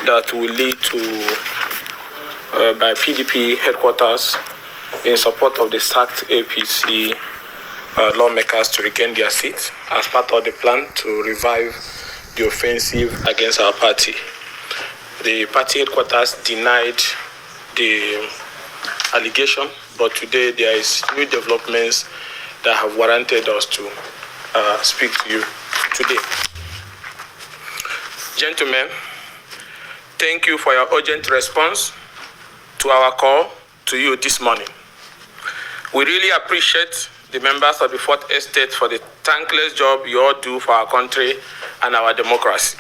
that will lead to by PDP headquarters in support of the sacked APC lawmakers to regain their seats as part of the plan to revive the offensive against our party. The party headquarters denied the allegation, but today there is new developments that have warranted us to speak to you today. Gentlemen, thank you for your urgent response to our call to you this morning. We really appreciate the members of the Fourth Estate for the thankless job you all do for our country and our democracy.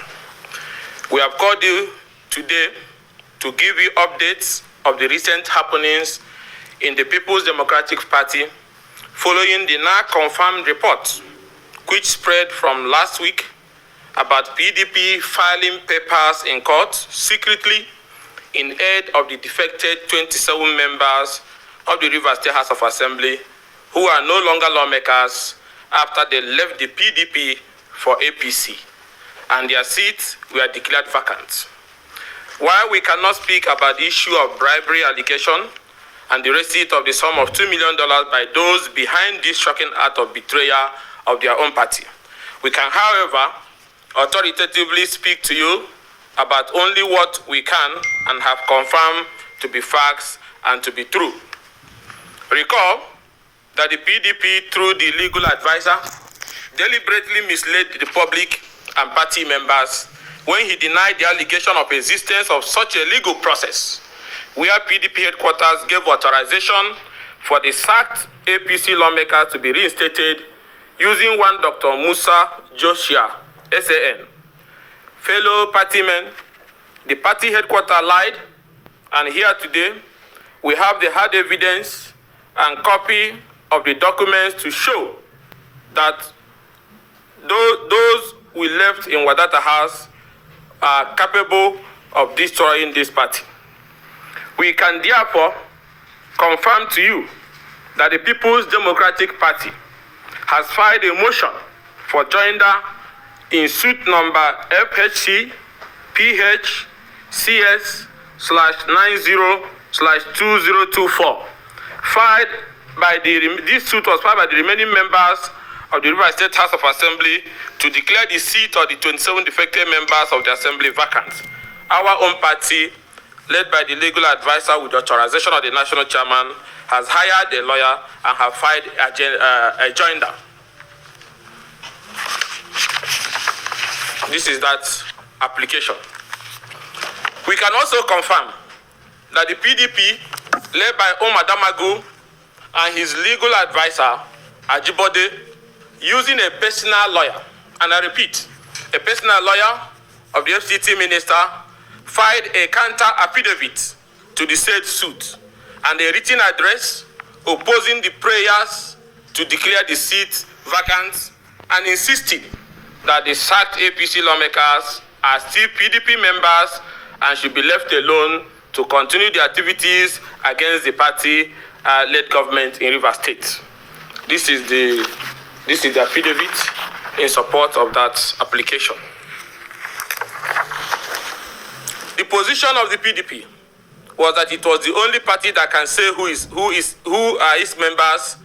We have called you today to give you updates of the recent happenings in the People's Democratic Party following the now confirmed report which spread from last week about PDP filing papers in court secretly in aid of the defected 27 members of the Rivers State House of Assembly who are no longer lawmakers after they left the PDP for APC, and their seats were declared vacant. While we cannot speak about the issue of bribery allegation and the receipt of the sum of $2 million by those behind this shocking act of betrayal of their own party, we can, however, authoritatively speak to you about only what we can and have confirmed to be facts and to be true. Recall that the PDP, through the legal advisor, deliberately misled the public and party members when he denied the allegation of existence of such a legal process, where PDP headquarters gave authorization for the sacked APC lawmakers to be reinstated using one Dr. Musa Joshua, SAN. Fellow partymen, the party headquarters lied, and here today we have the hard evidence and copy of the documents to show that those we left in Wadata House are capable of destroying this party. We can therefore confirm to you that the People's Democratic Party has filed a motion for joinder in suit number FHC PH CS/90/2024, this suit was filed by the remaining members of the Rivers State House of Assembly to declare the seat of the 27 defected members of the Assembly vacant. Our own party, led by the legal advisor with the authorization of the national chairman, has hired a lawyer and have filed a joinder. This is that application. We can also confirm that the PDP, led by Omar Damagu and his legal advisor, Ajibode, using a personal lawyer, and I repeat, a personal lawyer of the FCT minister, filed a counter affidavit to the said suit and a written address opposing the prayers to declare the seat vacant and insisting that the sacked APC lawmakers are still PDP members and should be left alone to continue the activities against the party-led government in Rivers State. This is the affidavit in support of that application. The position of the PDP was that it was the only party that can say who are its members,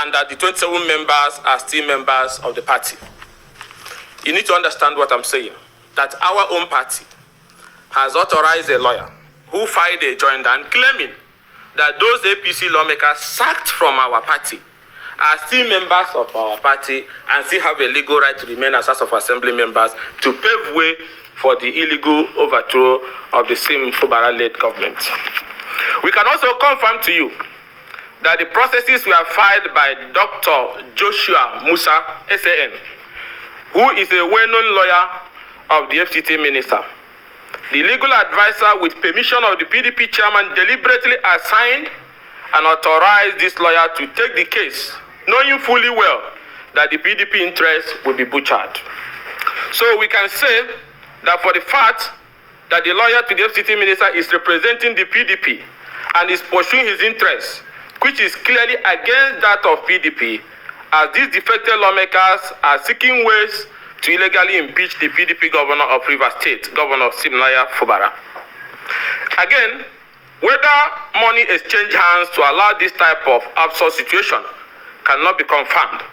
and that the 27 members are still members of the party. You need to understand what I'm saying, that our own party has authorized a lawyer who filed a joinder and claiming that those APC lawmakers sacked from our party are still members of our party and still have a legal right to remain as House of Assembly members to pave way for the illegal overthrow of the same Fubara-led government. We can also confirm to you that the processes were filed by Dr. Joshua Musa, SAN, who is a well-known lawyer of the FCT minister. The legal advisor, with permission of the PDP chairman, deliberately assigned and authorized this lawyer to take the case, knowing fully well that the PDP interest would be butchered. So we can say that for the fact that the lawyer to the FCT minister is representing the PDP and is pursuing his interests, which is clearly against that of PDP, as these defected lawmakers are seeking ways to illegally impeach the PDP governor of Rivers State, Governor Fubara. Again, whether money exchanged hands to allow this type of absurd situation cannot be confirmed.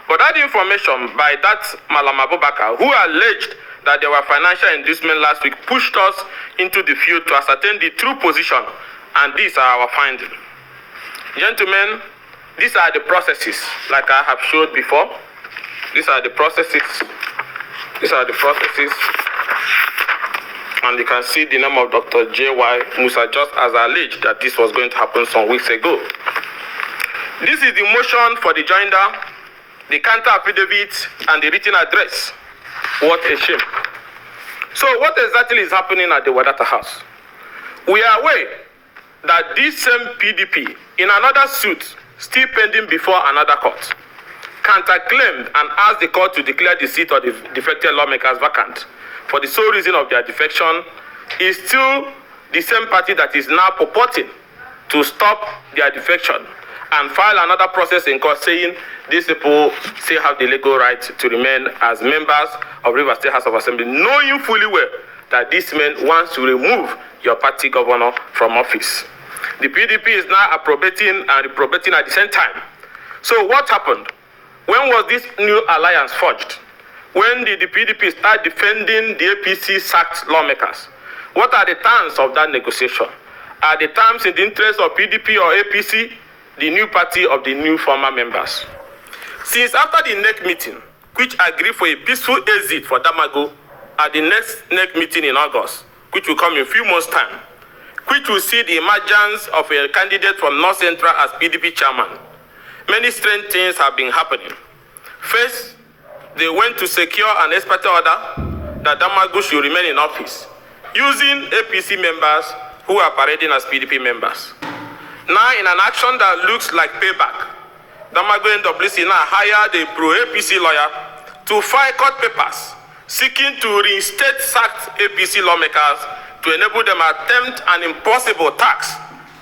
But that information by that Malam Abubakar, who alleged that there were financial inducement last week, pushed us into the field to ascertain the true position, and these are our findings. Gentlemen, these are the processes, like I have showed before. These are the processes. These are the processes. And you can see the name of Dr. J.Y. Musa, just as alleged that this was going to happen some weeks ago. This is the motion for the joinder, the counter affidavit, and the written address. What a shame. So what exactly is happening at the Wadata house? We are aware that this same PDP, in another suit, still pending before another court, counterclaimed and asked the court to declare the seat of the defected lawmakers vacant for the sole reason of their defection, is still the same party that is now purporting to stop their defection and file another process in court saying these people still have the legal right to remain as members of Rivers State House of Assembly, knowing fully well that this man wants to remove your party governor from office. The PDP is now approbating and reprobating at the same time. So what happened? When was this new alliance forged? When did the PDP start defending the APC sacked lawmakers? What are the terms of that negotiation? Are the terms in the interest of PDP or APC, the new party of the new former members? Since after the NEC meeting, which agreed for a peaceful exit for Damago at the next NEC meeting in August, which will come in a few months' time, which will see the emergence of a candidate from North Central as PDP chairman, many strange things have been happening. First, they went to secure an expert order that Damago should remain in office, using APC members who are parading as PDP members. Now, in an action that looks like payback, Damago NWC now hired a pro-APC lawyer to file court papers seeking to reinstate sacked APC lawmakers to enable them attempt an impossible task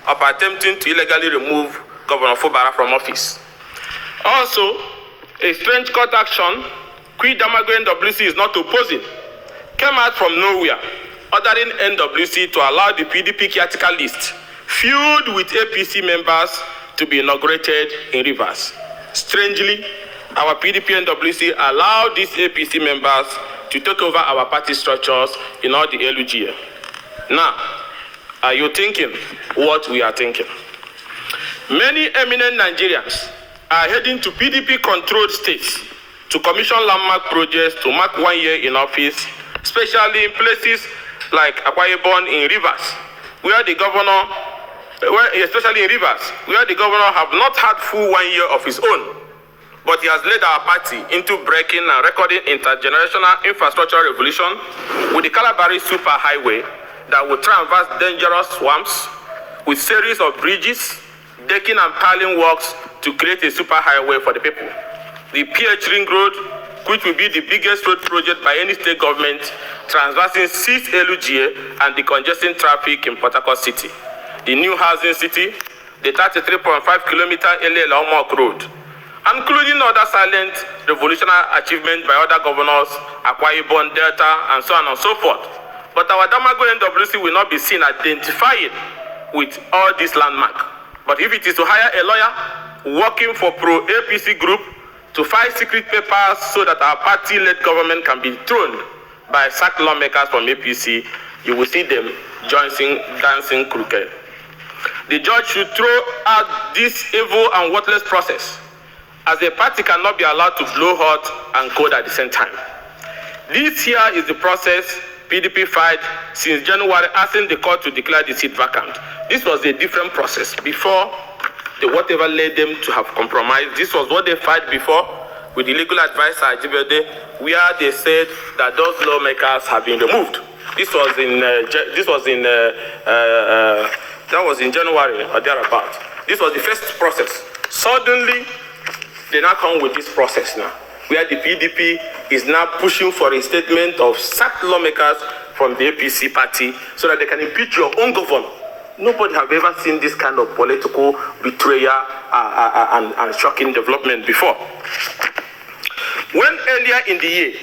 of attempting to illegally remove Governor Fubara from office. Also, a strange court action, which Damago NWC is not opposing, came out from nowhere, ordering NWC to allow the PDP caretaker list filled with APC members to be inaugurated in Rivers. Strangely, our PDP NWC allowed these APC members to take over our party structures in all the LUGA. Now, are you thinking what we are thinking? Many eminent Nigerians are heading to PDP-controlled states to commission landmark projects to mark 1 year in office, especially in places like Akwa Ibom in Rivers, where the governor, especially in Rivers, where the governor have not had full 1 year of his own, but he has led our party into breaking and recording intergenerational infrastructure revolution with the Calabari super highway that will traverse dangerous swamps with series of bridges, decking and piling works to create a super highway for the people. The PH Ring Road, which will be the biggest road project by any state government, traversing 6 LUGA and decongesting traffic in Port Harcourt City. The new housing city, the 33.5-kilometer LL Road, including other silent revolutionary achievements by other governors, Akwa Ibom, Delta, and so on and so forth. But our Damago NWC will not be seen identifying with all this landmark. But if it is to hire a lawyer working for pro-APC group to file secret papers so that our party-led government can be thrown by sacked lawmakers from APC, you will see them dancing crooked. The judge should throw out this evil and worthless process, as the party cannot be allowed to blow hot and cold at the same time. This here is the process PDP filed since January, asking the court to declare the seat vacant. This was a different process. Before, whatever led them to have compromised, this was what they filed before with the legal advisor Ajibede, where they said that those lawmakers have been removed. That was in January or thereabout. This was the first process. Suddenly, they now come with this process now, where the PDP is now pushing for a statement of sacked lawmakers from the APC party so that they can impeach your own governor. Nobody have ever seen this kind of political betrayal and shocking development before. When earlier in the year,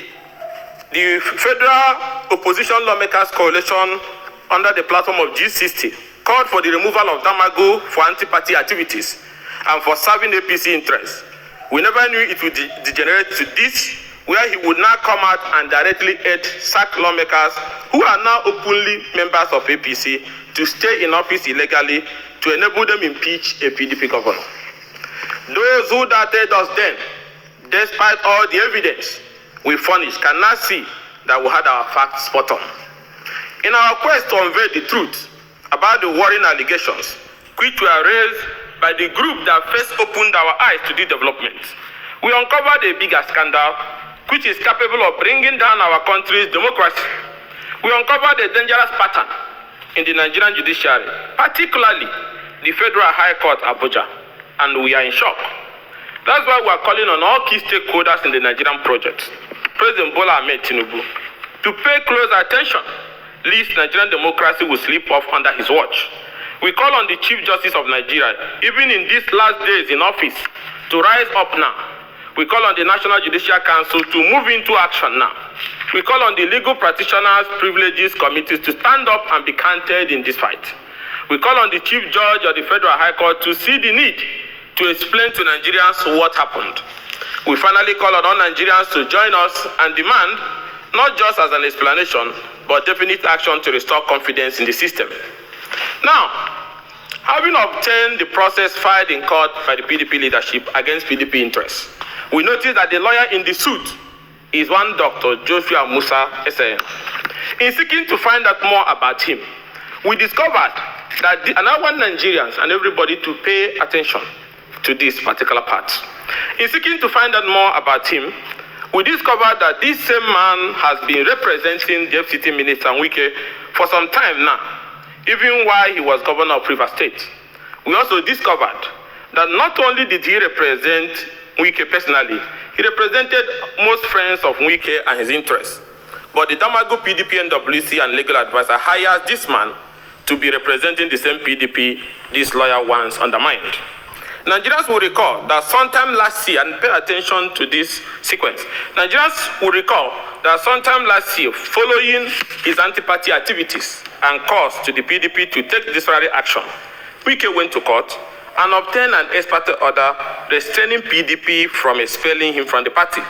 The Federal Opposition Lawmakers Coalition, under the platform of G60, called for the removal of Damagu for anti-party activities and for serving APC interests. We never knew it would degenerate to this, where he would now come out and directly sack lawmakers who are now openly members of APC to stay in office illegally to enable them impeach a PDP governor. Those who doubted us then, despite all the evidence we furnished, can now see that we had our facts spot on. In our quest to unveil the truth about the worrying allegations, which were raised by the group that first opened our eyes to the development, we uncovered a bigger scandal which is capable of bringing down our country's democracy. We uncovered a dangerous pattern in the Nigerian judiciary, particularly the Federal High Court, Abuja, and we are in shock. That's why we are calling on all key stakeholders in the Nigerian project, President Bola Ahmed Tinubu, to pay close attention, lest Nigerian democracy will slip off under his watch. We call on the Chief Justice of Nigeria, even in these last days in office, to rise up now. We call on the National Judicial Council to move into action now. We call on the Legal Practitioners Privileges Committees to stand up and be counted in this fight. We call on the Chief Judge of the Federal High Court to see the need to explain to Nigerians what happened. We finally call on all Nigerians to join us and demand, not just as an explanation, but definite action to restore confidence in the system. Now, having obtained the process filed in court by the PDP leadership against PDP interests, we notice that the lawyer in the suit is one Dr. Joshua Musa SN. In seeking to find out more about him, we discovered that and I want Nigerians and everybody to pay attention to this particular part. In seeking to find out more about him, we discovered that this same man has been representing the FCT Minister Wike for some time now, even while he was governor of Rivers State. We also discovered that not only did he represent Wike personally, he represented most friends of Wike and his interests. But the Damagu PDP NWC and legal advisor hired this man to be representing the same PDP this lawyer once undermined. Nigerians will recall that sometime last year, and pay attention to this sequence, Nigerians will recall that sometime last year, following his anti-party activities and calls to the PDP to take disciplinary action, Wike went to court and obtained an ex parte order restraining PDP from expelling him from the party.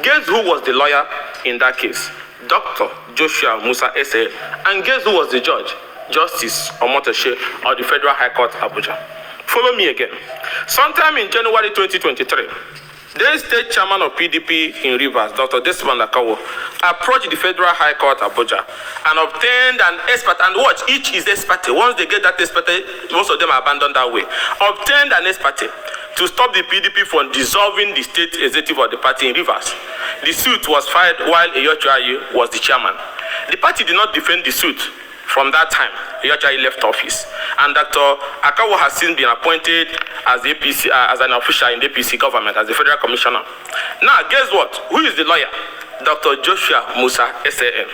Guess who was the lawyer in that case? Dr. Joshua Musa S.A. And guess who was the judge? Justice Omotoshe of the Federal High Court, Abuja. Follow me again. Sometime in January 2023, then state chairman of PDP in Rivers, Dr. Desmond Akawo, approached the Federal High Court, Abuja, and obtained an expert. And watch, each is expert. Once they get that expert, most of them are abandoned that way. Obtained an expert to stop the PDP from dissolving the state executive of the party in Rivers. The suit was filed while Eyochai was the chairman. The party did not defend the suit. From that time, Eyochai left office, and Dr. Akawo has since been appointed as the APC, as an official in the APC government, as the federal commissioner. Now, guess what? Who is the lawyer? Dr. Joshua Musa SAN,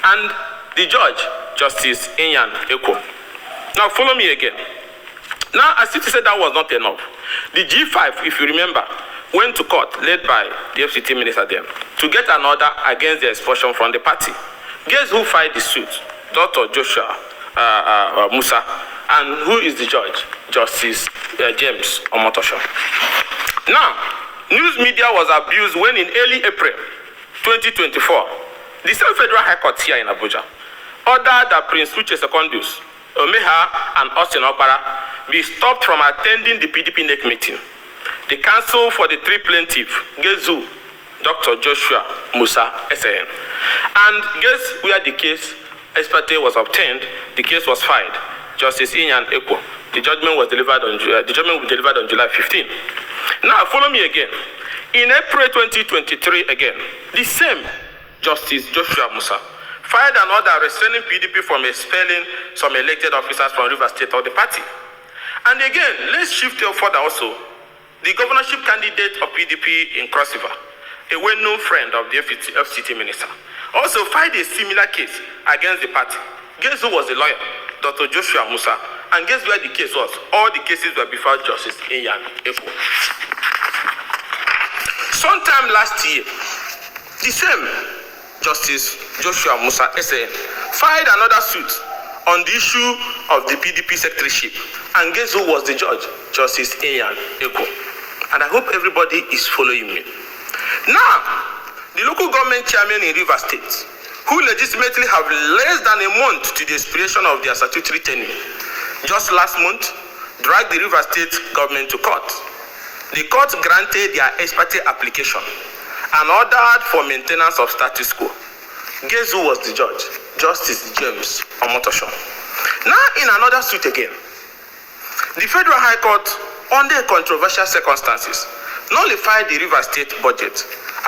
and the judge, Justice Inyan Eko. Now, follow me again. Now, as City said that was not enough, the G5, if you remember, went to court, led by the FCT minister then, to get an order against the expulsion from the party. Guess who filed the suit? Dr. Joshua Musa. And who is the judge? Justice James Omotosho. Now, news media was abused when in early April 2024, the same Federal High Court here in Abuja ordered that Prince Uche Secondus, Omeha, and Austin Okpara be stopped from attending the PDP NEC meeting. The counsel for the three plaintiffs, guess who? Dr. Joshua Musa SAN. And guess where the case ex parte was obtained? The case was filed. Justice Inyan Eko. The judgment was delivered on July 15. Now follow me again. In April 2023 again, the same Justice Joshua Musa filed an order restraining PDP from expelling some elected officers from Rivers State of the party. And again, let's shift further also. The governorship candidate of PDP in Cross River, a well-known friend of the FCT minister, also filed a similar case against the party. Guess who was the lawyer? Dr. Joshua Musa. And guess where the case was? All the cases were before Justice Inyan Eko. Sometime last year, the same Justice Joshua Musa SAN, filed another suit on the issue of the PDP secretaryship. And guess who was the judge? Justice Ian Eko. And I hope everybody is following me. Now, the local government chairman in Rivers State, who legitimately have less than a month to the expiration of their statutory tenure, just last month, dragged the Rivers State government to court. The court granted their ex parte application and ordered for maintenance of status quo. Guess who was the judge? Justice James Omotosho. Now, in another suit again, the Federal High Court, under controversial circumstances, nullified the Rivers State budget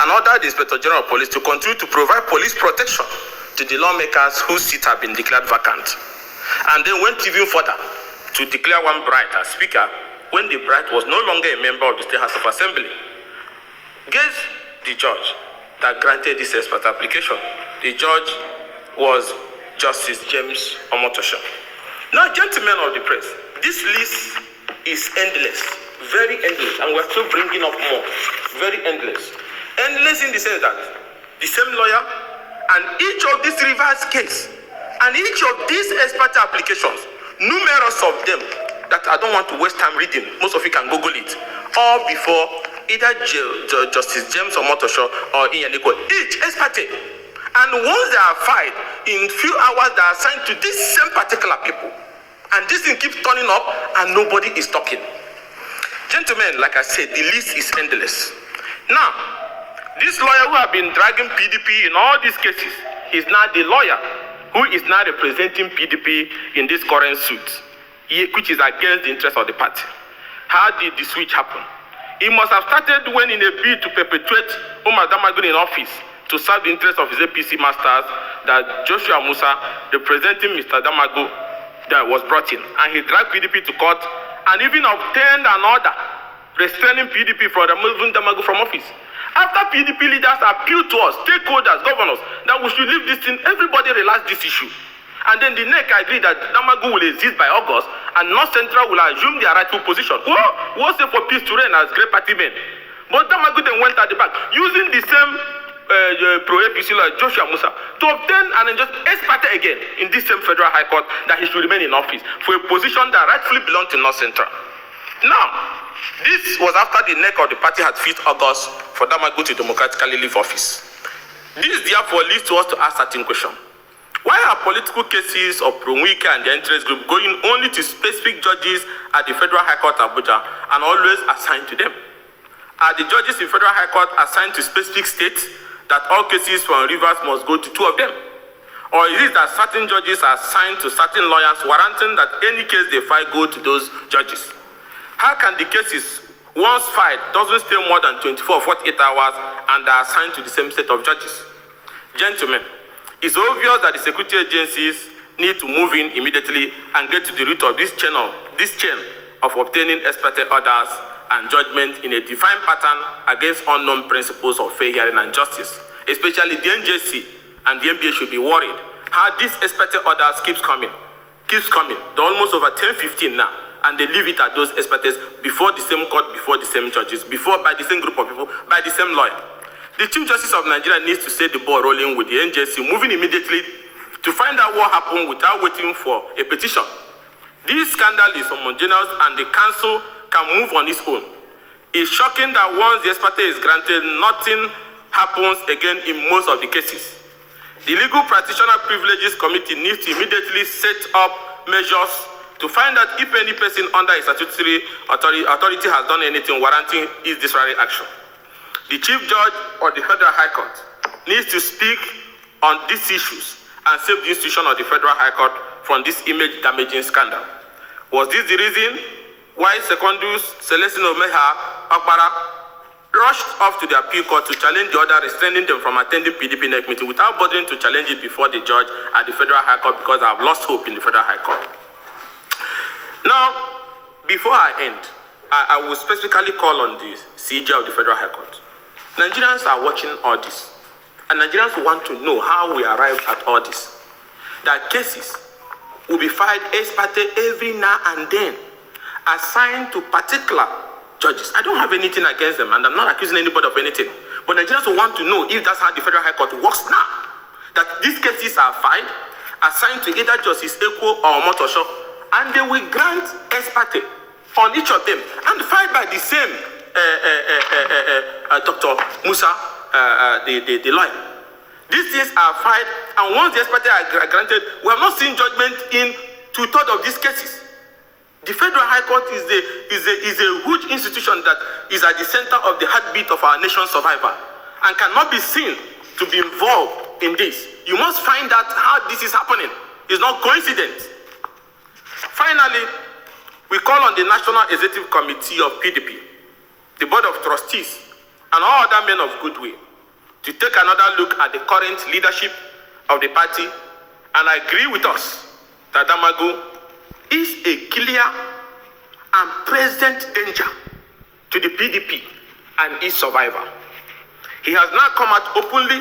and ordered the Inspector General of Police to continue to provide police protection to the lawmakers whose seats have been declared vacant. And then went even further to declare one Bright as Speaker when the Bright was no longer a member of the State House of Assembly. Guess the judge that granted this expert application? The judge was Justice James Omotosho. Now, gentlemen of the press, this list is endless, very endless, and we're still bringing up more, very endless. Endless in the sense that the same lawyer and each of these Rivers case and each of these expert applications, numerous of them that I don't want to waste time reading, most of you can Google it, all before either Justice James Omotosho or Ian Eko, each expert. And once they are filed, in few hours they are assigned to these same particular people. And this thing keeps turning up and nobody is talking. Gentlemen, like I said, the list is endless. Now, this lawyer who have been dragging PDP in all these cases is now the lawyer who is now representing PDP in this current suit, which is against the interest of the party. How did the switch happen? It must have started when, in a bid to perpetuate Umar Damagum in office to serve the interest of his APC masters, that Joshua Musa, representing Mr. Damagum, that was brought in, and he dragged PDP to court and even obtained an order restraining PDP from removing Damagum from office. After PDP leaders appealed to us, stakeholders, governors, that we should leave this thing, everybody realized this issue. And then the NEC agreed that Damagum will exist by August and North Central will assume their rightful position. We'll say for peace to reign as great party men. But Damagum then went at the back, using the same pro-APC lawyer Joshua Musa to obtain and just ex parte again in this same Federal High Court that he should remain in office for a position that rightfully belonged to North Central. Now, this was after the neck of the party had fixed August for Damagum to democratically leave office. This therefore leads to us to ask certain question. Why are political cases of Pro-Wike and the interest group going only to specific judges at the Federal High Court Abuja and always assigned to them? Are the judges in Federal High Court assigned to specific states that all cases from Rivers must go to two of them? Or is it that certain judges are assigned to certain lawyers, warranting that any case they file go to those judges? How can the cases, once filed, doesn't stay more than 24 or 48 hours and are assigned to the same set of judges? Gentlemen, it's obvious that the security agencies need to move in immediately and get to the root of this chain of obtaining ex parte orders and judgment in a defined pattern against unknown principles of fair hearing and justice. Especially the NJC and the NBA should be worried how these ex parte orders keeps coming. They're almost over 10-15 now, and they leave it at those ex partes before the same court, before the same judges, by the same group of people, by the same lawyer. The Chief Justice of Nigeria needs to set the ball rolling with the NJC, moving immediately to find out what happened without waiting for a petition. This scandal is homogeneous and the council can move on its own. It's shocking that once the ex parte is granted, nothing happens again in most of the cases. The Legal Practitioner Privileges Committee needs to immediately set up measures to find out if any person under a statutory authority has done anything warranting his disciplinary action. The Chief Judge of the Federal High Court needs to speak on these issues and save the institution of the Federal High Court from this image-damaging scandal. Was this the reason why Secondus Celestino Meha Akbara rushed off to the appeal court to challenge the order restraining them from attending PDP NEC meeting without bothering to challenge it before the judge at the Federal High Court because I have lost hope in the Federal High Court? Now, before I end, I will specifically call on the CJ of the Federal High Court. Nigerians are watching all this, and Nigerians want to know how we arrived at all this. That cases will be filed ex parte every now and then, assigned to particular judges. I don't have anything against them, and I'm not accusing anybody of anything. But Nigerians want to know if that's how the Federal High Court works now. that these cases are filed, assigned to either Justice Eko or Motosho, and they will grant ex parte on each of them, and filed by the same Dr. Musa, the lawyer. These things are filed, and once the ex parte are granted, we have not seen judgment in 2/3 of these cases. The Federal High Court is a huge institution that is at the center of the heartbeat of our nation's survival and cannot be seen to be involved in this. You must find out how this is happening. It's not coincidence. Finally, we call on the National Executive Committee of PDP, the Board of Trustees, and all other men of goodwill to take another look at the current leadership of the party and agree with us that Damagu is a clear and present danger to the PDP and its survival. He has now come out openly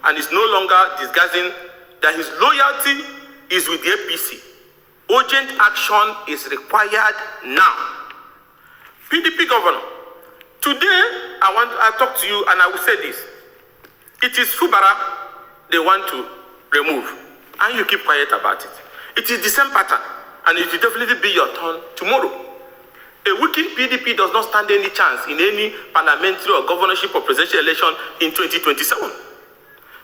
and is no longer disguising that his loyalty is with the APC. Urgent action is required now. PDP governor, today I talk to you and I will say this. It is Fubara they want to remove, and you keep quiet about it. It is the same pattern, and it will definitely be your turn tomorrow. A weakened PDP does not stand any chance in any parliamentary or governorship or presidential election in 2027.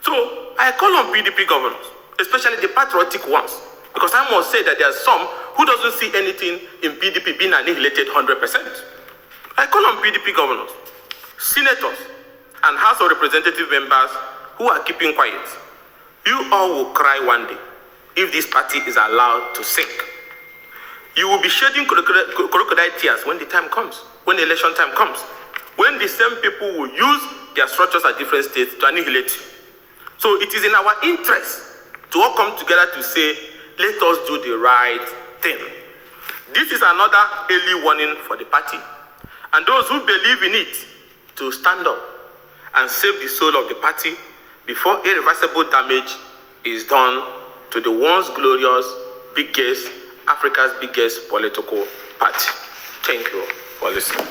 So I call on PDP governors, especially the patriotic ones, because I must say that there are some who doesn't see anything in PDP being annihilated 100%. I call on PDP governors, senators, and House of Representative members who are keeping quiet. You all will cry one day if this party is allowed to sink. You will be shedding crocodile tears when the time comes, when the election time comes, when the same people will use their structures at different states to annihilate you. So it is in our interest to all come together to say, let us do the right thing. This is another early warning for the party and those who believe in it to stand up and save the soul of the party before irreversible damage is done to the once glorious, Africa's biggest political party. Thank you for listening.